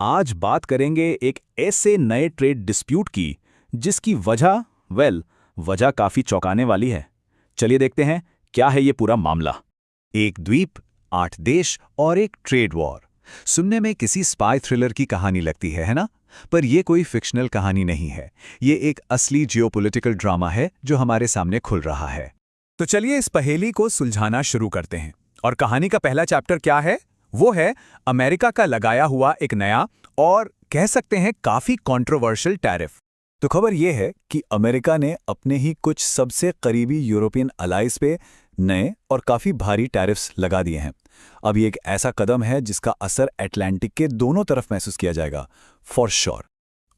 आज बात करेंगे एक ऐसे नए ट्रेड डिस्प्यूट की जिसकी वजह काफी चौंकाने वाली है। चलिए देखते हैं क्या है ये पूरा मामला। एक द्वीप, 8 देश और एक ट्रेड वॉर। सुनने में किसी स्पाई थ्रिलर की कहानी लगती है ना? पर ये कोई फिक्शनल कहानी नहीं है। ये एक असली जियोपॉलिटिकल ड्रामा है जो हमारे सामने खुल रहा है। तो चलिए इस पहेली को सुलझाना शुरू करते हैं। और कहानी का पहला चैप्टर क्या है? वो है अमेरिका का लगाया हुआ एक नया और कह सकते हैं काफी कंट्रोवर्शियल टैरिफ। तो खबर यह है कि अमेरिका ने अपने ही कुछ सबसे करीबी यूरोपियन अलाइज पे नए और काफी भारी टैरिफ्स लगा दिए हैं। अब ये एक ऐसा कदम है जिसका असर अटलांटिक के दोनों तरफ महसूस किया जाएगा, फॉर श्योर।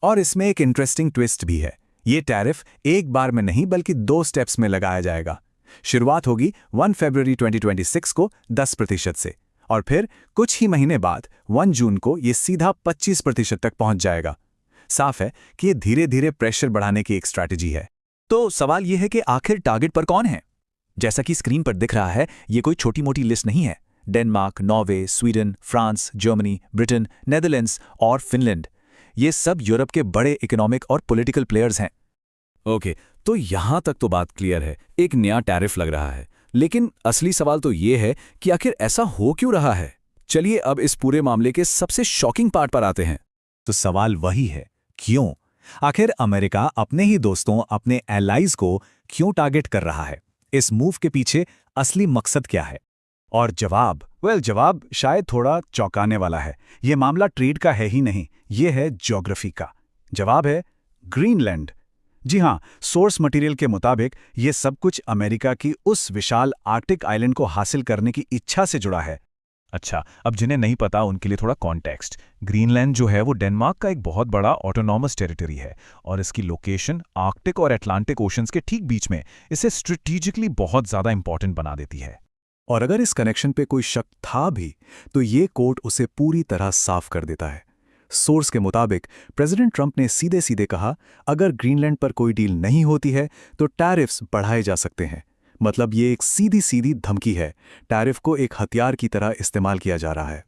और इसमें एक इंटरेस्टिंग ट्विस्ट भी है। ये टैरिफ एक बार में नहीं बल्कि 2 स्टेप्स में लगाया जाएगा। शुरुआत होगी 1 फरवरी 2026 को 10% से, और फिर कुछ ही महीने बाद 1 जून को ये सीधा 25% तक पहुंच जाएगा। साफ है कि ये धीरे धीरे प्रेशर बढ़ाने की एक स्ट्रैटेजी है। तो सवाल ये है कि आखिर टारगेट पर कौन है? जैसा कि स्क्रीन पर दिख रहा है, ये कोई छोटी मोटी लिस्ट नहीं है। Denmark, Norway, Sweden, France, Germany, Britain, Netherlands और फिनलैंड, ये सब यूरोप के बड़े इकोनॉमिक और पॉलिटिकल प्लेयर्स हैं। ओके, तो यहां तक तो बात क्लियर है, एक नया टैरिफ लग रहा है। लेकिन असली सवाल तो ये है कि आखिर ऐसा हो क्यों रहा है। चलिए अब इस पूरे मामले के सबसे शॉकिंग पार्ट पर आते हैं। तो सवाल वही है, क्यों? आखिर अमेरिका अपने ही दोस्तों, अपने एलाइज को क्यों टारगेट कर रहा है? इस मूव के पीछे असली मकसद क्या है? और जवाब शायद थोड़ा चौंकाने वाला है। ये मामला ट्रेड का है ही नहीं, ये है ज्योग्राफी का। जवाब है ग्रीनलैंड। जी हाँ, सोर्स मटेरियल के मुताबिक ये सब कुछ अमेरिका की उस विशाल आर्कटिक आइलैंड को हासिल करने की इच्छा से जुड़ा है। अच्छा, अब जिन्हें नहीं पता उनके लिए थोड़ा कॉन्टेक्स्ट। ग्रीनलैंड जो है वो डेनमार्क का एक बहुत बड़ा ऑटोनॉमस टेरिटरी है, और इसकी लोकेशन आर्कटिक और अटलांटिक ओशंस के ठीक बीच में इसे स्ट्रेटेजिकली बहुत ज़्यादा इंपॉर्टेंट बना देती है। और अगर इस कनेक्शन पे कोई शक था भी, तो ये कोर्ट उसे पूरी तरह साफ कर देता है। सोर्स के मुताबिक प्रेसिडेंट ट्रंप ने सीधे सीधे कहा, अगर ग्रीनलैंड पर कोई डील नहीं होती है तो टैरिफ्स बढ़ाए जा सकते हैं। मतलब ये एक सीधी सीधी धमकी है। टैरिफ को एक हथियार की तरह इस्तेमाल किया जा रहा है।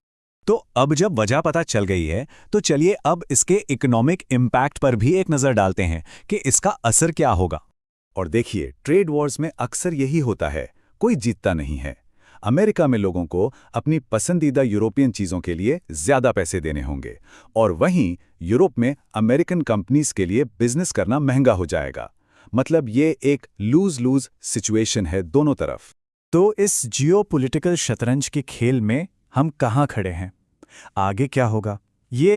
तो अब जब वजह पता चल गई है, तो चलिए अब इसके इकोनॉमिक इम्पैक्ट पर भी एक नज़र डालते हैं कि इसका असर क्या होगा। और देखिए, ट्रेड वॉर्स में अक्सर यही होता है, कोई जीतता नहीं है। अमेरिका में लोगों को अपनी पसंदीदा यूरोपियन चीज़ों के लिए ज़्यादा पैसे देने होंगे, और वहीं यूरोप में अमेरिकन कंपनीज के लिए बिजनेस करना महंगा हो जाएगा। मतलब ये एक लूज लूज सिचुएशन है दोनों तरफ। तो इस जियोपॉलिटिकल शतरंज के खेल में हम कहाँ खड़े हैं? आगे क्या होगा, ये